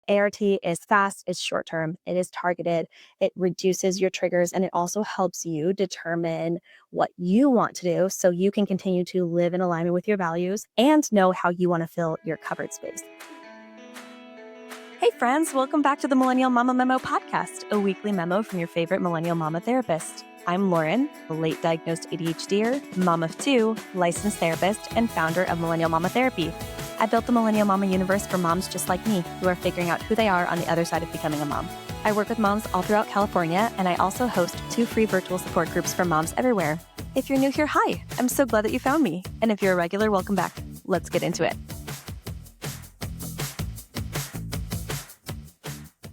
ART is fast, it's short term, it is targeted, it reduces your triggers, and it also helps you determine what you want to do so you can continue to live in alignment with your values and know how you want to fill your covered space. Hey friends, welcome back to the Millennial Mama Memo podcast, a weekly memo from your favorite Millennial Mama therapist. I'm Lauren, a late diagnosed ADHDer, mom of two, licensed therapist, and founder of Millennial Mama Therapy. I built the Millennial Mama universe for moms just like me who are figuring out who they are on the other side of becoming a mom. I work with moms all throughout California, and I also host 2 free virtual support groups for moms everywhere. If you're new here, hi, I'm so glad that you found me. And if you're a regular, welcome back. Let's get into it.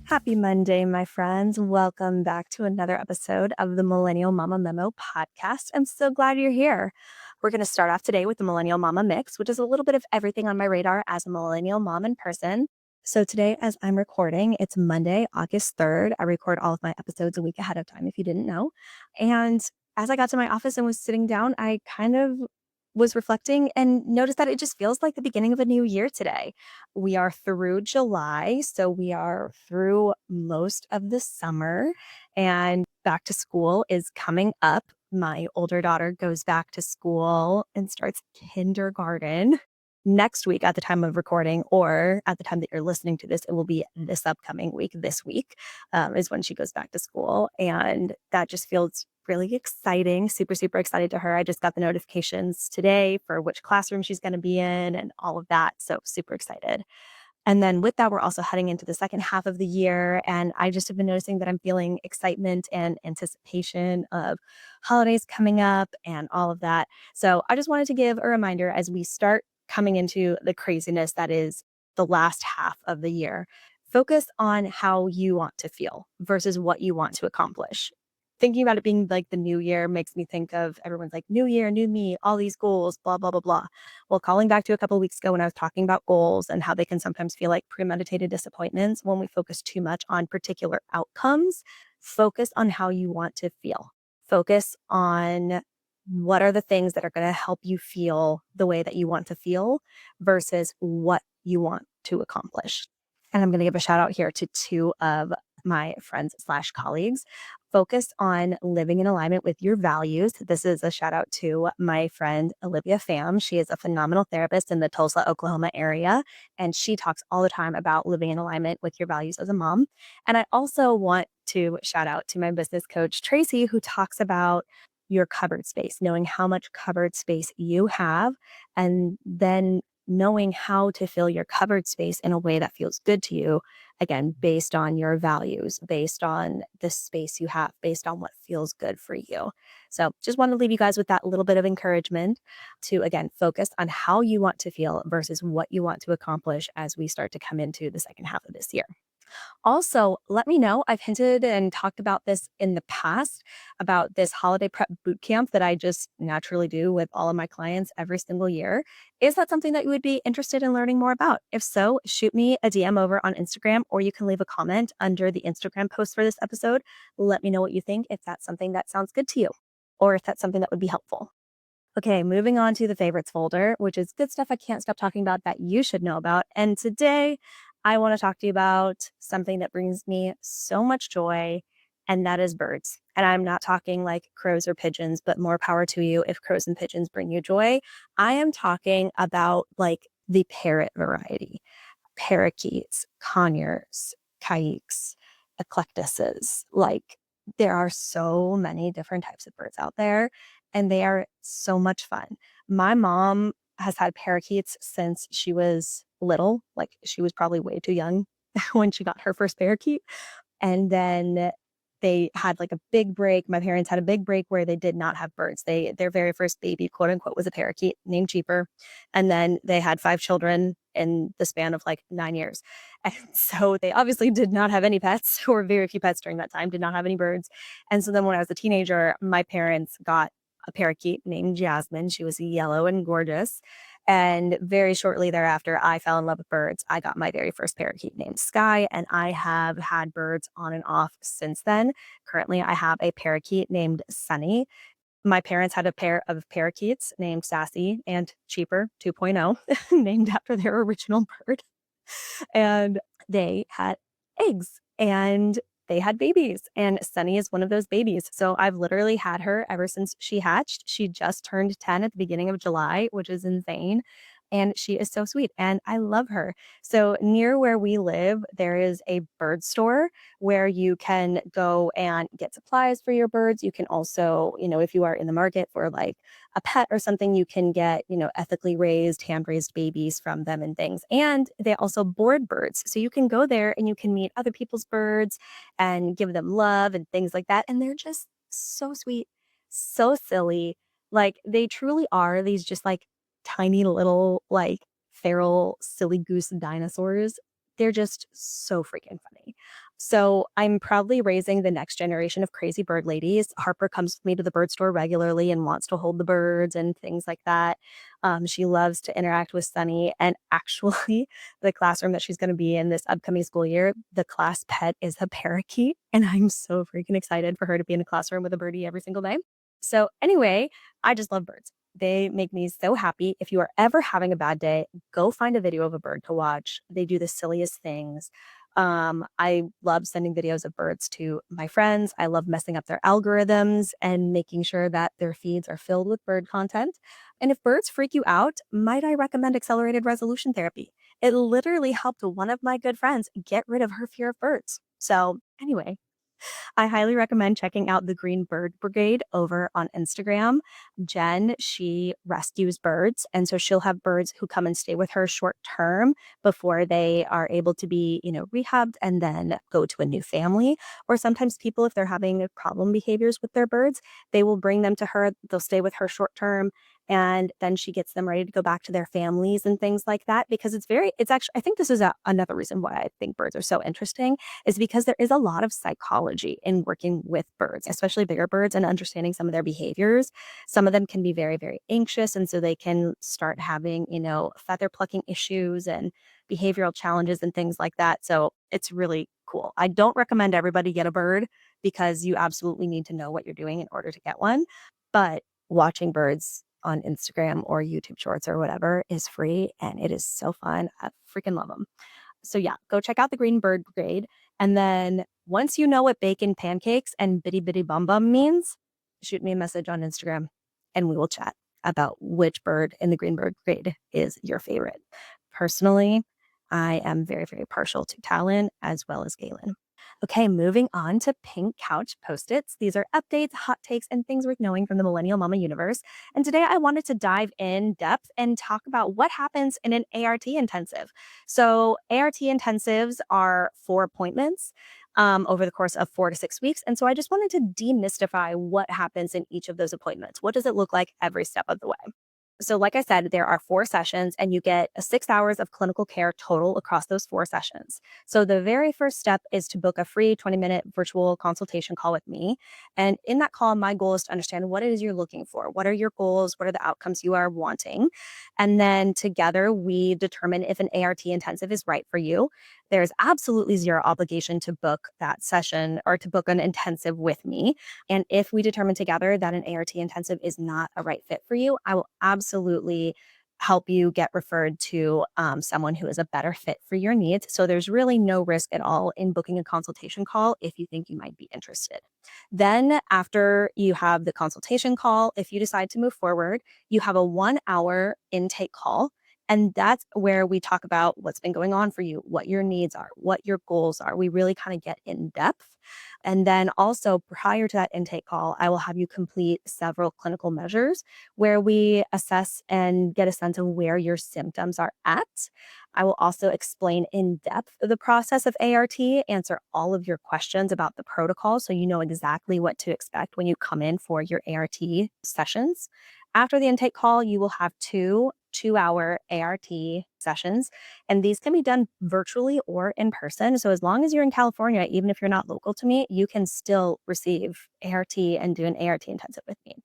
Happy Monday, my friends. Welcome back to another episode of the Millennial Mama Memo podcast. I'm so glad you're here. We're going to start off today with the Millennial Mama Mix, which is a little bit of everything on my radar as a millennial mom in person. So today, as I'm recording, it's Monday, August 3rd. I record all of my episodes a week ahead of time, if you didn't know. And as I got to my office and was sitting down, I kind of was reflecting and noticed that it just feels like the beginning of a new year today. We are through July, so we are through most of the summer, and back to school is coming up. My older daughter goes back to school and starts kindergarten next week at the time of recording, or at the time that you're listening to this, it will be this upcoming week. This week is when she goes back to school. And that just feels really exciting, super, super excited to her. I just got the notifications today for which classroom she's going to be in and all of that. So super excited. And then with that, we're also heading into the second half of the year. And I just have been noticing that I'm feeling excitement and anticipation of holidays coming up and all of that. So I just wanted to give a reminder as we start coming into the craziness that is the last half of the year. Focus on how you want to feel versus what you want to accomplish. Thinking about it being like the new year makes me think of everyone's like, new year, new me, all these goals, blah, blah, blah, blah. Well, calling back to a couple of weeks ago when I was talking about goals and how they can sometimes feel like premeditated disappointments when we focus too much on particular outcomes, focus on how you want to feel. Focus on what are the things that are going to help you feel the way that you want to feel versus what you want to accomplish. And I'm going to give a shout out here to 2 of my friends / colleagues. Focus on living in alignment with your values. This is a shout out to my friend Olivia Fam. She is a phenomenal therapist in the Tulsa, Oklahoma area, and she talks all the time about living in alignment with your values as a mom. And I also want to shout out to my business coach, Tracy, who talks about your cupboard space, knowing how much cupboard space you have, and then knowing how to fill your cupboard space in a way that feels good to you, again, based on your values, based on the space you have, based on what feels good for you. So just want to leave you guys with that little bit of encouragement to, again, focus on how you want to feel versus what you want to accomplish as we start to come into the second half of this year. Also, let me know. I've hinted and talked about this in the past about this holiday prep boot camp that I just naturally do with all of my clients every single year. Is that something that you would be interested in learning more about? If so, shoot me a DM over on Instagram, or you can leave a comment under the Instagram post for this episode. Let me know what you think, if that's something that sounds good to you, or if that's something that would be helpful. Okay, moving on to the favorites folder, which is good stuff I can't stop talking about that you should know about. And today, I want to talk to you about something that brings me so much joy, and that is birds. And I'm not talking like crows or pigeons, but more power to you if crows and pigeons bring you joy. I am talking about like the parrot variety: parakeets, conures, caiques, eclectuses. Like, there are so many different types of birds out there, and they are so much fun. My mom has had parakeets since she was little. Like, she was probably way too young when she got her first parakeet. And then they had like a big break. My parents had a big break where they did not have birds. Their very first baby, quote unquote, was a parakeet named Cheaper. And then they had 5 children in the span of like 9 years. And so they obviously did not have any pets, or very few pets during that time, did not have any birds. And so then when I was a teenager, my parents got a parakeet named Jasmine. She was yellow and gorgeous. And very shortly thereafter, I fell in love with birds. I got my very first parakeet named Sky, and I have had birds on and off since then. Currently, I have a parakeet named Sunny. My parents had a pair of parakeets named Sassy and Cheaper 2.0, named after their original bird. And they had eggs and they had babies. And Sunny is one of those babies. So I've literally had her ever since she hatched. She just turned 10 at the beginning of July, which is insane. And she is so sweet and I love her. So near where we live, there is a bird store where you can go and get supplies for your birds. You can also, if you are in the market for like a pet or something, you can get, ethically raised, hand raised babies from them and things. And they also board birds. So you can go there and you can meet other people's birds and give them love and things like that. And they're just so sweet, so silly. Like they truly are these just like tiny little, like feral, silly goose dinosaurs. They're just so freaking funny. So I'm proudly raising the next generation of crazy bird ladies. Harper comes with me to the bird store regularly and wants to hold the birds and things like that. She loves to interact with Sunny. And actually, the classroom that she's going to be in this upcoming school year, the class pet is a parakeet. And I'm so freaking excited for her to be in a classroom with a birdie every single day. So, anyway, I just love birds. They make me so happy. If you are ever having a bad day, go find a video of a bird to watch. They do the silliest things. I love sending videos of birds to my friends. I love messing up their algorithms and making sure that their feeds are filled with bird content. And if birds freak you out, might I recommend accelerated resolution therapy? It literally helped one of my good friends get rid of her fear of birds. So, anyway, I highly recommend checking out the Green Bird Brigade over on Instagram. Jen, she rescues birds. And so she'll have birds who come and stay with her short term before they are able to be, rehabbed and then go to a new family. Or sometimes people, if they're having problem behaviors with their birds, they will bring them to her. They'll stay with her short term. And then she gets them ready to go back to their families and things like that because it's actually, I think this is another reason why I think birds are so interesting is because there is a lot of psychology in working with birds, especially bigger birds, and understanding some of their behaviors. Some of them can be very, very anxious. And so they can start having, feather plucking issues and behavioral challenges and things like that. So it's really cool. I don't recommend everybody get a bird because you absolutely need to know what you're doing in order to get one. But watching birds on Instagram or YouTube Shorts or whatever is free and it is so fun. I freaking love them. So yeah, go check out the Green Bird Brigade. And then once you know what bacon pancakes and bitty bitty bum bum means, shoot me a message on Instagram and we will chat about which bird in the Green Bird Brigade is your favorite. Personally, I am very, very partial to Talon as well as Galen. Okay, moving on to Pink Couch Post-its. These are updates, hot takes, and things worth knowing from the Millennial Mama universe. And today I wanted to dive in depth and talk about what happens in an ART intensive. So ART intensives are 4 appointments over the course of 4 to 6 weeks. And so I just wanted to demystify what happens in each of those appointments. What does it look like every step of the way? So, like I said, there are 4 sessions and you get 6 hours of clinical care total across those 4 sessions. So, the very first step is to book a free 20-minute virtual consultation call with me. And in that call, my goal is to understand what it is you're looking for. What are your goals? What are the outcomes you are wanting? And then together, we determine if an ART intensive is right for you. There's absolutely zero obligation to book that session or to book an intensive with me. And if we determine together that an ART intensive is not a right fit for you, I will absolutely help you get referred to someone who is a better fit for your needs. So there's really no risk at all in booking a consultation call if you think you might be interested. Then, after you have the consultation call, if you decide to move forward, you have a 1 hour intake call. And that's where we talk about what's been going on for you, what your needs are, what your goals are. We really kind of get in depth. And then also prior to that intake call, I will have you complete several clinical measures where we assess and get a sense of where your symptoms are at. I will also explain in depth the process of ART, answer all of your questions about the protocol so you know exactly what to expect when you come in for your ART sessions. After the intake call, you will have 2 2-hour ART sessions, and these can be done virtually or in person. So as long as you're in California, even if you're not local to me, you can still receive ART and do an ART intensive with me.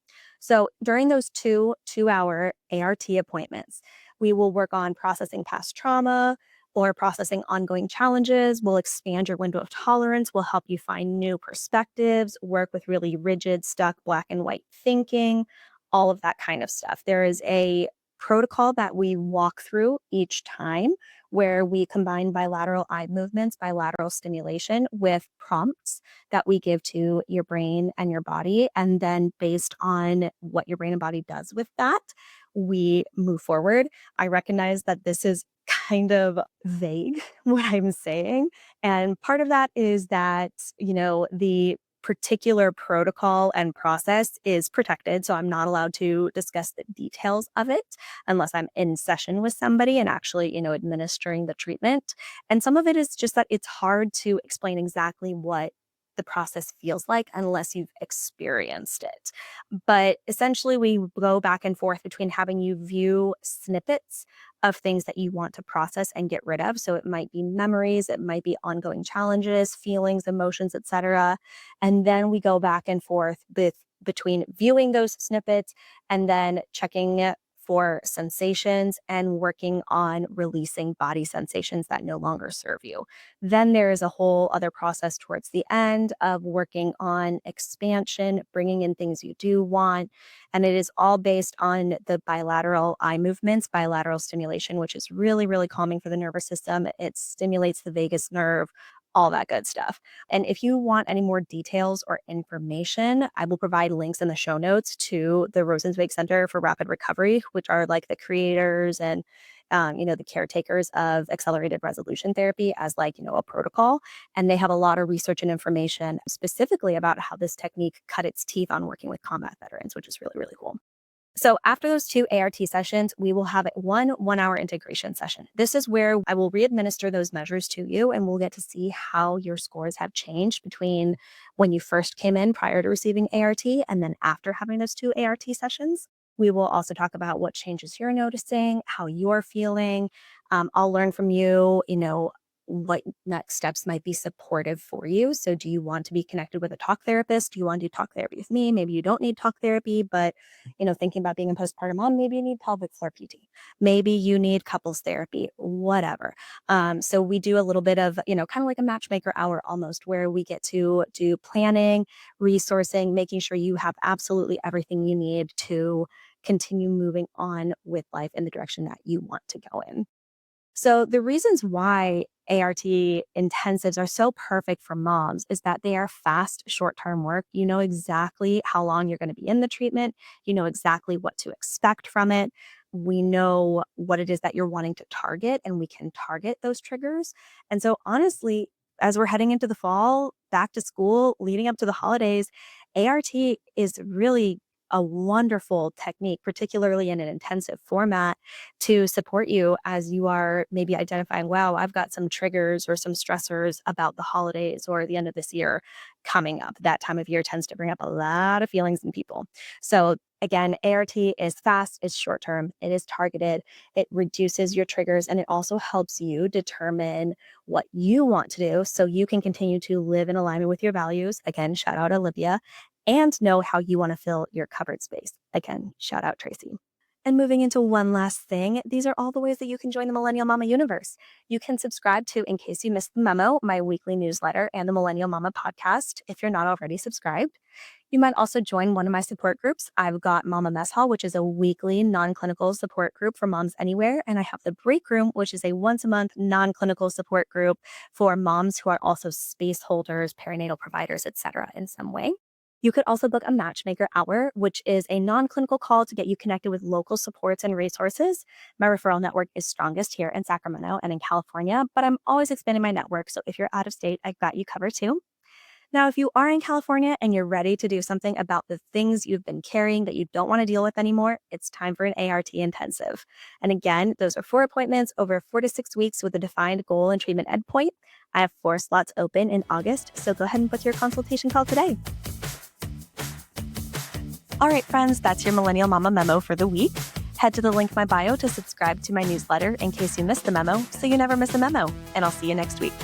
So during those 2 2-hour ART appointments, we will work on processing past trauma or processing ongoing challenges. We'll expand your window of tolerance. We'll help you find new perspectives, work with really rigid, stuck black and white thinking, all of that kind of stuff. There is a protocol that we walk through each time where we combine bilateral eye movements, bilateral stimulation with prompts that we give to your brain and your body. And then based on what your brain and body does with that, we move forward. I recognize that this is kind of vague, what I'm saying. And part of that is that, the particular protocol and process is protected. So I'm not allowed to discuss the details of it unless I'm in session with somebody and actually, administering the treatment. And some of it is just that it's hard to explain exactly what the process feels like unless you've experienced it. But essentially, we go back and forth between having you view snippets of things that you want to process and get rid of. So it might be memories, it might be ongoing challenges, feelings, emotions, etc. And then we go back and forth between viewing those snippets and then checking for sensations and working on releasing body sensations that no longer serve you. Then there is a whole other process towards the end of working on expansion, bringing in things you do want. And it is all based on the bilateral eye movements, bilateral stimulation, which is really, really calming for the nervous system. It stimulates the vagus nerve, all that good stuff. And if you want any more details or information, I will provide links in the show notes to the Rosenzweig Center for Rapid Recovery, which are like the creators and the caretakers of accelerated resolution therapy as a protocol. And they have a lot of research and information specifically about how this technique cut its teeth on working with combat veterans, which is really, really cool. So after those 2 ART sessions, we will have one 1-hour integration session. This is where I will re-administer those measures to you, and we'll get to see how your scores have changed between when you first came in prior to receiving ART and then after having those 2 ART sessions. We will also talk about what changes you're noticing, how you're feeling. I'll learn from you, what next steps might be supportive for you. So do you want to be connected with a talk therapist? Do you want to do talk therapy with me? Maybe you don't need talk therapy, but thinking about being a postpartum mom, maybe you need pelvic floor PT. Maybe you need couples therapy, whatever. So we do a little bit of, kind of like a matchmaker hour almost, where we get to do planning, resourcing, making sure you have absolutely everything you need to continue moving on with life in the direction that you want to go in. So the reasons why ART intensives are so perfect for moms is that they are fast, short-term work. You know exactly how long you're going to be in the treatment. You know exactly what to expect from it. We know what it is that you're wanting to target, and we can target those triggers. And so honestly, as we're heading into the fall, back to school, leading up to the holidays, ART is really a wonderful technique, particularly in an intensive format, to support you as you are maybe identifying, wow, I've got some triggers or some stressors about the holidays or the end of this year coming up. That time of year tends to bring up a lot of feelings in people. So again, ART is fast, it's short term, it is targeted, it reduces your triggers, and it also helps you determine what you want to do so you can continue to live in alignment with your values. Again, shout out Olivia, and know how you want to fill your covered space. Again, shout out Tracy. And moving into one last thing, these are all the ways that you can join the Millennial Mama universe. You can subscribe to In Case You Missed the Memo, my weekly newsletter, and the Millennial Mama podcast if you're not already subscribed. You might also join one of my support groups. I've got Mama Mess Hall, which is a weekly non-clinical support group for moms anywhere. And I have the Break Room, which is a once-a-month non-clinical support group for moms who are also space holders, perinatal providers, etc. in some way. You could also book a matchmaker hour, which is a non-clinical call to get you connected with local supports and resources. My referral network is strongest here in Sacramento and in California, but I'm always expanding my network. So if you're out of state, I've got you covered too. Now, if you are in California and you're ready to do something about the things you've been carrying that you don't want to deal with anymore, it's time for an ART intensive. And again, those are 4 appointments over 4 to 6 weeks with a defined goal and treatment endpoint. I have 4 slots open in August, so go ahead and book your consultation call today. All right, friends, that's your Millennial Mama memo for the week. Head to the link in my bio to subscribe to my newsletter in case you missed the memo so you never miss a memo. And I'll see you next week.